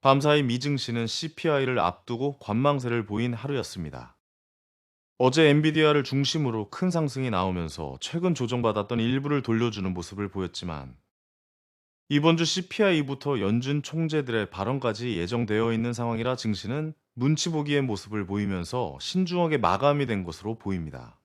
밤사이 미증시는 CPI를 앞두고 관망세를 보인 하루였습니다. 어제 엔비디아를 중심으로 큰 상승이 나오면서 최근 조정받았던 일부를 돌려주는 모습을 보였지만 이번 주 CPI부터 연준 총재들의 발언까지 예정되어 있는 상황이라 증시는 눈치 보기의 모습을 보이면서 신중하게 마감이 된 것으로 보입니다.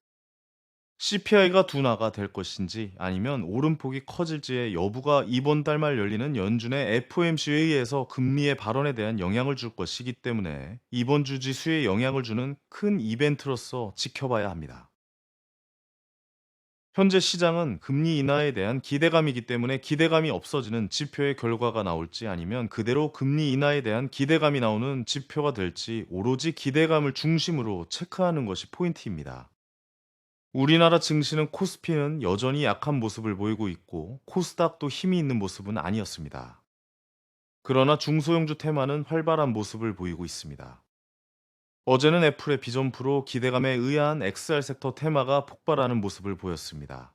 CPI가 둔화가 될 것인지 아니면 오름폭이 커질지의 여부가 이번 달 말 열리는 연준의 FOMC 회의에서 금리의 발언에 대한 영향을 줄 것이기 때문에 이번 주 지수에 영향을 주는 큰 이벤트로서 지켜봐야 합니다. 현재 시장은 금리 인하에 대한 기대감이기 때문에 기대감이 없어지는 지표의 결과가 나올지 아니면 그대로 금리 인하에 대한 기대감이 나오는 지표가 될지 오로지 기대감을 중심으로 체크하는 것이 포인트입니다. 우리나라 증시는 코스피는 여전히 약한 모습을 보이고 있고 코스닥도 힘이 있는 모습은 아니었습니다. 그러나 중소형주 테마는 활발한 모습을 보이고 있습니다. 어제는 애플의 비전 프로 기대감에 의한 XR 섹터 테마가 폭발하는 모습을 보였습니다.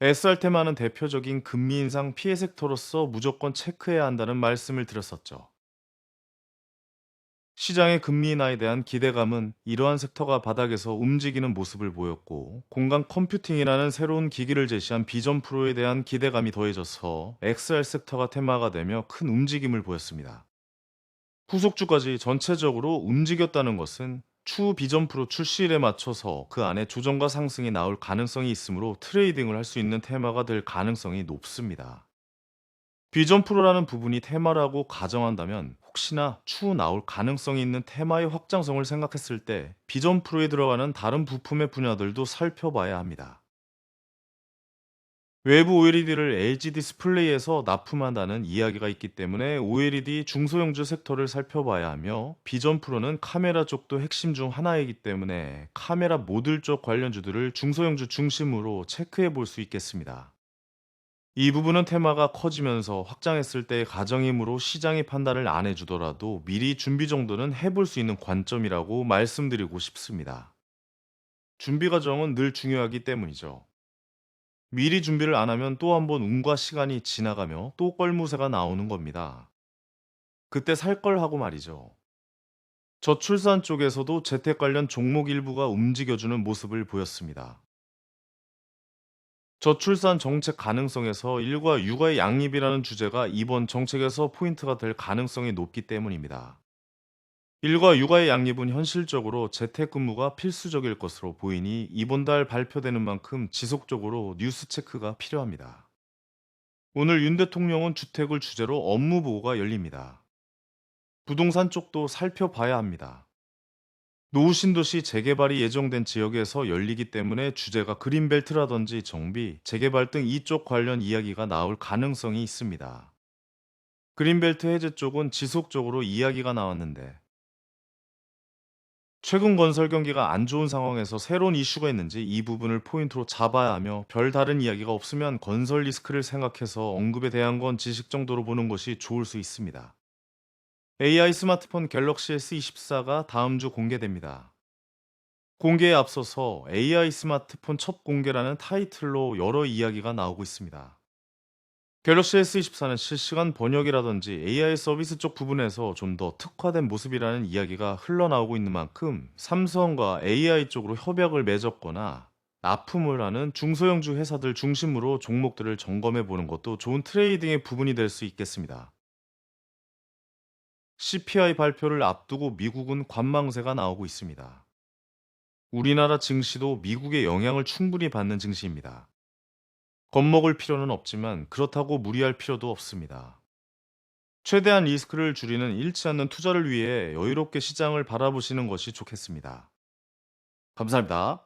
SR 테마는 대표적인 금리 인상 피해 섹터로서 무조건 체크해야 한다는 말씀을 드렸었죠. 시장의 금리 인하에 대한 기대감은 이러한 섹터가 바닥에서 움직이는 모습을 보였고, 공간 컴퓨팅이라는 새로운 기기를 제시한 비전 프로에 대한 기대감이 더해져서 XR 섹터가 테마가 되며 큰 움직임을 보였습니다. 후속주까지 전체적으로 움직였다는 것은 추후 비전 프로 출시일에 맞춰서 그 안에 조정과 상승이 나올 가능성이 있으므로 트레이딩을 할 수 있는 테마가 될 가능성이 높습니다. 비전 프로라는 부분이 테마라고 가정한다면 혹시나 추후 나올 가능성이 있는 테마의 확장성을 생각했을 때 비전 프로에 들어가는 다른 부품의 분야들도 살펴봐야 합니다. 외부 OLED를 LG 디스플레이에서 납품한다는 이야기가 있기 때문에 OLED 중소형주 섹터를 살펴봐야 하며, 비전 프로는 카메라 쪽도 핵심 중 하나이기 때문에 카메라 모듈 쪽 관련주들을 중소형주 중심으로 체크해 볼 수 있겠습니다. 이 부분은 테마가 커지면서 확장했을 때의 가정이므로 시장의 판단을 안 해주더라도 미리 준비 정도는 해볼 수 있는 관점이라고 말씀드리고 싶습니다. 준비 과정은 늘 중요하기 때문이죠. 미리 준비를 안 하면 또 한 번 운과 시간이 지나가며 또 껄무새가 나오는 겁니다. 그때 살 걸 하고 말이죠. 저출산 쪽에서도 재택 관련 종목 일부가 움직여주는 모습을 보였습니다. 저출산 정책 가능성에서 일과 육아의 양립이라는 주제가 이번 정책에서 포인트가 될 가능성이 높기 때문입니다. 일과 육아의 양립은 현실적으로 재택근무가 필수적일 것으로 보이니 이번 달 발표되는 만큼 지속적으로 뉴스 체크가 필요합니다. 오늘 윤 대통령은 주택을 주제로 업무 보고가 열립니다. 부동산 쪽도 살펴봐야 합니다. 노후 신도시 재개발이 예정된 지역에서 열리기 때문에 주제가 그린벨트라든지 정비, 재개발 등 이쪽 관련 이야기가 나올 가능성이 있습니다. 그린벨트 해제 쪽은 지속적으로 이야기가 나왔는데, 최근 건설 경기가 안 좋은 상황에서 새로운 이슈가 있는지 이 부분을 포인트로 잡아야 하며, 별 다른 이야기가 없으면 건설 리스크를 생각해서 언급에 대한 건 지식 정도로 보는 것이 좋을 수 있습니다. AI 스마트폰 갤럭시 S24가 다음 주 공개됩니다. 공개에 앞서서 AI 스마트폰 첫 공개라는 타이틀로 여러 이야기가 나오고 있습니다. 갤럭시 S24는 실시간 번역이라든지 AI 서비스 쪽 부분에서 좀 더 특화된 모습이라는 이야기가 흘러나오고 있는 만큼 삼성과 AI 쪽으로 협약을 맺었거나 납품을 하는 중소형주 회사들 중심으로 종목들을 점검해 보는 것도 좋은 트레이딩의 부분이 될 수 있겠습니다. CPI 발표를 앞두고 미국은 관망세가 나오고 있습니다. 우리나라 증시도 미국의 영향을 충분히 받는 증시입니다. 겁먹을 필요는 없지만 그렇다고 무리할 필요도 없습니다. 최대한 리스크를 줄이는 잃지 않는 투자를 위해 여유롭게 시장을 바라보시는 것이 좋겠습니다. 감사합니다.